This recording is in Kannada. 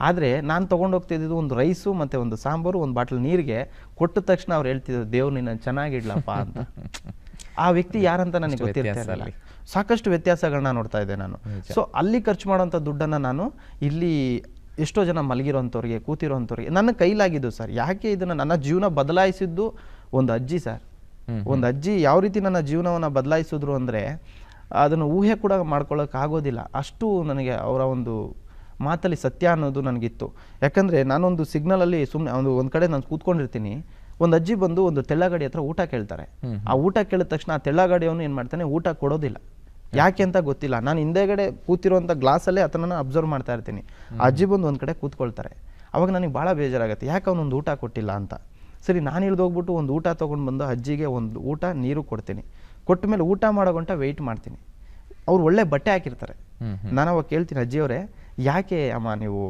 ಆದರೆ ನಾನು ತೊಗೊಂಡೋಗ್ತಿದ್ದು ಒಂದು ರೈಸು ಮತ್ತು ಒಂದು ಸಾಂಬಾರು ಒಂದು ಬಾಟ್ಲ್ ನೀರಿಗೆ ಕೊಟ್ಟ ತಕ್ಷಣ ಅವ್ರು ಹೇಳ್ತಿದ್ರು ದೇವ್ರು ನಿನ್ನ ಚೆನ್ನಾಗಿಡ್ಲಪ್ಪ ಅಂತ. ಆ ವ್ಯಕ್ತಿ ಯಾರಂತ ನನಗೆ ಗೊತ್ತಿರ್ತಿರಲಿಲ್ಲ. ಸಾಕಷ್ಟು ವ್ಯತ್ಯಾಸಗಳನ್ನ ನೋಡ್ತಾ ಇದ್ದೆ ನಾನು. ಸೊ ಅಲ್ಲಿ ಖರ್ಚು ಮಾಡೋಂಥ ದುಡ್ಡನ್ನು ನಾನು ಇಲ್ಲಿ ಎಷ್ಟೋ ಜನ ಮಲಗಿರೋಂಥವ್ರಿಗೆ, ಕೂತಿರೋಂಥವ್ರಿಗೆ ನನ್ನ ಕೈಲಾಗಿದ್ದು ಸರ್. ಯಾಕೆ ಇದನ್ನು ನನ್ನ ಜೀವನ ಬದಲಾಯಿಸಿದ್ದು ಒಂದು ಅಜ್ಜಿ ಸರ್. ಒಂದು ಅಜ್ಜಿ ಯಾವ ರೀತಿ ನನ್ನ ಜೀವನವನ್ನು ಬದಲಾಯಿಸಿದ್ರು ಅಂದರೆ ಅದನ್ನು ಊಹೆ ಕೂಡ ಮಾಡ್ಕೊಳ್ಳೋಕ್ಕಾಗೋದಿಲ್ಲ. ಅಷ್ಟು ನನಗೆ ಅವರ ಒಂದು ಮಾತಲ್ಲಿ ಸತ್ಯ ಅನ್ನೋದು ನನಗಿತ್ತು. ಯಾಕಂದರೆ ನಾನೊಂದು ಸಿಗ್ನಲಲ್ಲಿ ಸುಮ್ಮನೆ ಒಂದು ಕಡೆ ನಾನು ಕೂತ್ಕೊಂಡಿರ್ತೀನಿ, ಒಂದು ಅಜ್ಜಿ ಬಂದು ಒಂದು ತೆಳ್ಳಗಾಡಿ ಹತ್ರ ಊಟ ಕೇಳ್ತಾರೆ. ಆ ಊಟ ಕೇಳಿದ ತಕ್ಷಣ ಆ ತೆಳ್ಳಗಾಡಿಯವನು ಏನು ಮಾಡ್ತಾನೆ, ಊಟ ಕೊಡೋದಿಲ್ಲ. ಯಾಕೆ ಅಂತ ಗೊತ್ತಿಲ್ಲ. ನಾನು ಹಿಂದೆಗಡೆ ಕೂತಿರುವಂಥ ಗ್ಲಾಸಲ್ಲೇ ಅದನ್ನು ಅಬ್ಸರ್ವ್ ಮಾಡ್ತಾ ಇರ್ತೀನಿ. ಆ ಅಜ್ಜಿ ಬಂದು ಒಂದು ಕಡೆ ಕೂತ್ಕೊಳ್ತಾರೆ. ಅವಾಗ ನನಗೆ ಭಾಳ ಬೇಜಾರಾಗುತ್ತೆ, ಯಾಕೆ ಅವನೊಂದು ಊಟ ಕೊಟ್ಟಿಲ್ಲ ಅಂತ. ಸರಿ, ನಾನು ಇಳಿದೋಗ್ಬಿಟ್ಟು ಒಂದು ಊಟ ತೊಗೊಂಡು ಬಂದು ಅಜ್ಜಿಗೆ ಒಂದು ಊಟ ನೀರು ಕೊಡ್ತೀನಿ. ಕೊಟ್ಟ ಮೇಲೆ ಊಟ ಮಾಡೋ ಗಂಟ ವೆಯ್ಟ್ ಮಾಡ್ತೀನಿ. ಅವ್ರು ಒಳ್ಳೆ ಬಟ್ಟೆ ಹಾಕಿರ್ತಾರೆ. ನಾನು ಅವಾಗ ಕೇಳ್ತೀನಿ, ಅಜ್ಜಿಯವರೇ ಯಾಕೆ ಅಮ್ಮ ನೀವು